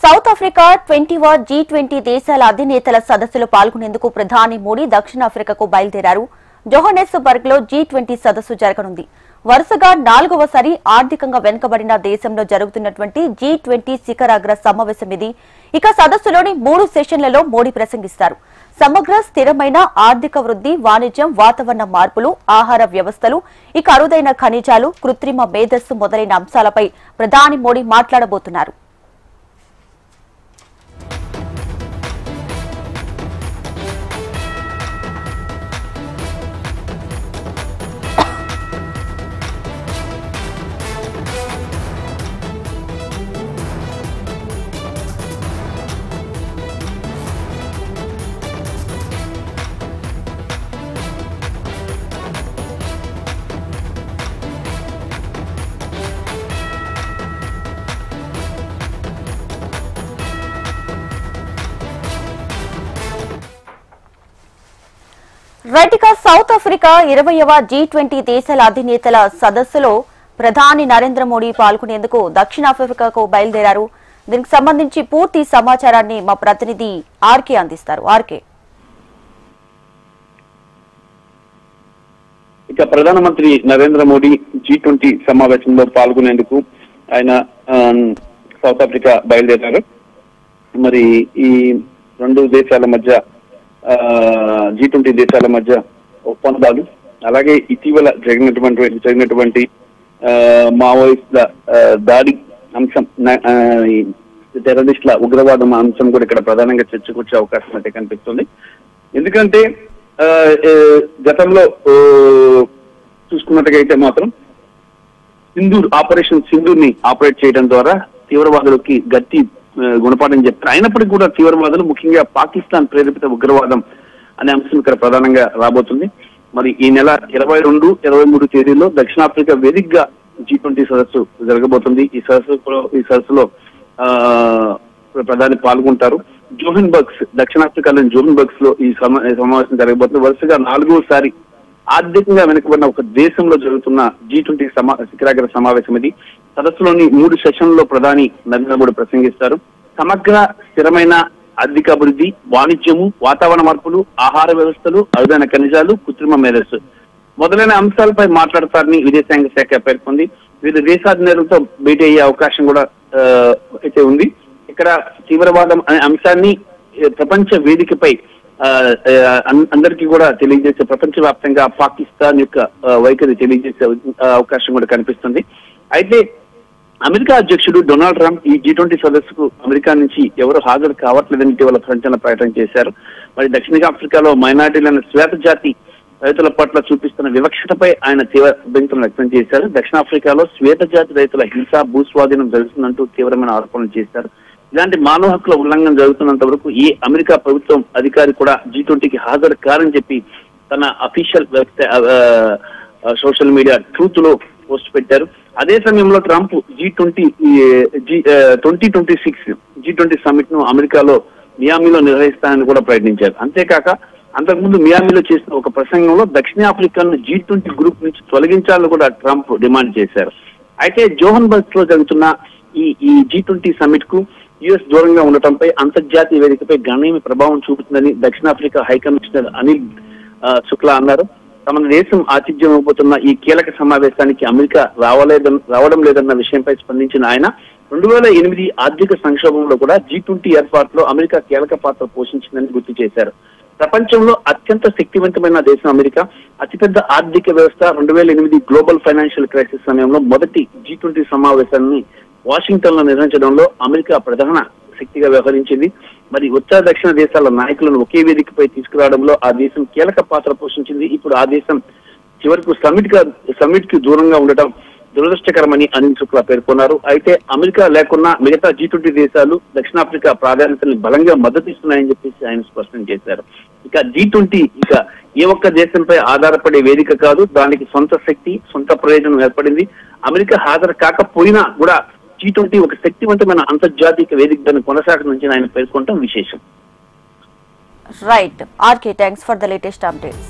South Africa 20వ G20 దేశాల అధినేతల సదస్సులో పాల్గొనేందుకు ప్రధాని మోడీ దక్షిణాఫ్రికాకు బయలుదేరారు. జోహానెస్బర్గ్ లో G20 సదస్సు జరగనుంది. వరుసగా 4వసారి ఆర్థికంగా వెనుకబడిన దేశంలో జరుగుతున్నటువంటి G20 శిఖరాగ్ర సమావేశం ఇది. ఇక సదస్సులోని 3 సెషన్లలో మోడీ ప్రసంగిస్తారు. సమగ్ర స్థిరమైన ఆర్థిక వృద్ధి, వాణిజ్యం, వాతావరణ మార్పులు, ఆహార వ్యవస్థలు, ఇక అరుదైన ఖనిజాలు, కృత్రిమ మేధస్సు మొదలైన అంశాలపై ప్రధాని మోడీ మాట్లాడబోతున్నారు. రైట్గా సౌత్ ఆఫ్రికా 20వ G20 దేశాల అధినేతల సదస్సులో ప్రధాని నరేంద్ర మోడీ పాల్గొనేందుకు దక్షిణాఫ్రికాకు బయలుదేరారు. దీనికి సంబంధించి పూర్తి సమాచారాన్ని మా ప్రతినిధి ఆర్కే అందిస్తారు. ఆర్కే, ఇక ప్రధానమంత్రి నరేంద్ర మోడీ G20 సమావేశంలో పాల్గొనేందుకు ఆయన సౌత్ ఆఫ్రికా బయలుదేరారు. మరి ఈ రెండు దేశాల మధ్య G20 దేశాల మధ్య ఒప్పందాలు, అలాగే ఇటీవల జరిగినటువంటి మావోయిస్టుల దాడి అంశం, టెర్రరిస్టుల ఉగ్రవాదం అంశం కూడా ఇక్కడ ప్రధానంగా చర్చకు వచ్చే అవకాశం అయితే కనిపిస్తుంది. ఎందుకంటే గతంలో చూసుకున్నట్టుగా అయితే మాత్రం ఆపరేషన్ సింధూర్ ని ఆపరేట్ చేయడం ద్వారా తీవ్రవాదులకి గట్టి గుణపాఠం చెప్తారు. అయినప్పటికీ కూడా తీవ్రవాదులు, ముఖ్యంగా పాకిస్తాన్ ప్రేరేపిత ఉగ్రవాదం అనే అంశం ఇక్కడ ప్రధానంగా రాబోతుంది. మరి ఈ నెల 22, 23 తేదీల్లో దక్షిణాఫ్రికా వేదికగా G20 సదస్సు జరగబోతుంది. ఈ సదస్సులో ప్రధాని పాల్గొంటారు. దక్షిణాఫ్రికాలోని జోహన్బర్గ్స్ లో ఈ సమావేశం జరగబోతుంది. వరుసగా 4వసారి ఆర్థికంగా వెనుకబడిన ఒక దేశంలో జరుగుతున్న G20 శిఖరాగ్ర సమావేశం ఇది. సదస్సులోని 3 సెషన్లలో ప్రధాని నరేంద్ర మోడీ ప్రసంగిస్తారు. సమగ్ర స్థిరమైన ఆర్థిక అభివృద్ధి, వాణిజ్యము, వాతావరణ మార్పులు, ఆహార వ్యవస్థలు, అరుదైన ఖనిజాలు, కృత్రిమ మేధస్సు మొదలైన అంశాలపై మాట్లాడతారని విదేశాంగ శాఖ పేర్కొంది. వివిధ దేశాధినేతలతో భేటీ అయ్యే అవకాశం కూడా అయితే ఉంది. ఇక్కడ తీవ్రవాదం అనే అంశాన్ని ప్రపంచ వేదికపై అందరికీ కూడా తెలియజేసే, ప్రపంచవ్యాప్తంగా పాకిస్తాన్ యొక్క వైఖరి తెలియజేసే అవకాశం కూడా కనిపిస్తుంది. అయితే అమెరికా అధ్యక్షుడు డొనాల్డ్ ట్రంప్ ఈ G20 సదస్సుకు అమెరికా నుంచి ఎవరు హాజరు కావట్లేదని ఇటీవల ప్రకటన చేశారు. మరి దక్షిణాఫ్రికాలో మైనారిటీలైన శ్వేత జాతి రైతుల పట్ల చూపిస్తున్న వివక్షతపై ఆయన తీవ్ర అభ్యంతరం వ్యక్తం చేశారు. దక్షిణాఫ్రికాలో శ్వేత జాతి రైతుల హింస, భూస్వాధీనం జరుగుతుందంటూ తీవ్రమైన ఆరోపణలు చేశారు. ఇలాంటి మానవ హక్కుల ఉల్లంఘన జరుగుతున్నంత వరకు ఏ అమెరికా ప్రభుత్వం అధికారి కూడా G20కి హాజరు కారని చెప్పి తన అఫీషియల్ సోషల్ మీడియా ట్రూత్ లో పోస్ట్ పెట్టారు. అదే సమయంలో ట్రంప్ G20 సమ్మిట్ ను అమెరికాలో మియామిలో నిర్వహిస్తానని కూడా ప్రకటించారు. అంతేకాక అంతకుముందు మియామిలో చేసిన ఒక ప్రసంగంలో దక్షిణాఫ్రికాను G20 గ్రూప్ నుంచి తొలగించాలని కూడా ట్రంప్ డిమాండ్ చేశారు. అయితే జోహన్బర్గ్ లో జరుగుతున్న ఈ G20 సమ్మిట్ కు యుఎస్ దూరంగా ఉండటంపై అంతర్జాతీయ వేదికపై గణనీయ ప్రభావం చూపుతుందని దక్షిణాఫ్రికా హై కమిషనర్ అనిల్ శుక్లా అన్నారు. తమ దేశం ఆతిథ్యం ఇవ్వబోతున్న ఈ కీలక సమావేశానికి అమెరికా రావడం లేదన్న విషయంపై స్పందించిన ఆయన 2008 ఆర్థిక సంక్షోభంలో కూడా G20 ఏర్పాటులో అమెరికా కీలక పాత్ర పోషించిందని గుర్తు చేశారు. ప్రపంచంలో అత్యంత శక్తివంతమైన దేశం అమెరికా, అతిపెద్ద ఆర్థిక వ్యవస్థ 2008 గ్లోబల్ ఫైనాన్షియల్ క్రైసిస్ సమయంలో మొదటి G20 సమావేశాన్ని వాషింగ్టన్ లో నిర్వహించడంలో అమెరికా ప్రధాన శక్తిగా వ్యవహరించింది. మరి ఉత్తర దక్షిణ దేశాల నాయకులను ఒకే వేదికపై తీసుకురావడంలో ఆ దేశం కీలక పాత్ర పోషించింది. ఇప్పుడు ఆ దేశం చివరకు సమ్మిట్ కి దూరంగా ఉండటం దురదృష్టకరమని అనిల్ శుక్లా పేర్కొన్నారు. అయితే అమెరికా లేకున్నా మిగతా G20 దేశాలు దక్షిణాఫ్రికా ప్రాధాన్యతని బలంగా మద్దతిస్తున్నాయని చెప్పేసి ఆయన స్పష్టం చేశారు. ఇక G20 ఏ ఒక్క దేశంపై ఆధారపడే వేదిక కాదు, దానికి సొంత శక్తి, సొంత ప్రయోజనం ఏర్పడింది. అమెరికా హాజరు కాకపోయినా కూడా G20 ఒక శక్తివంతమైన అంతర్జాతీయ వేదికను కొనసాగనుంచి ఆయన పేర్కొనడం విశేషం. Right RK, thanks for the latest updates.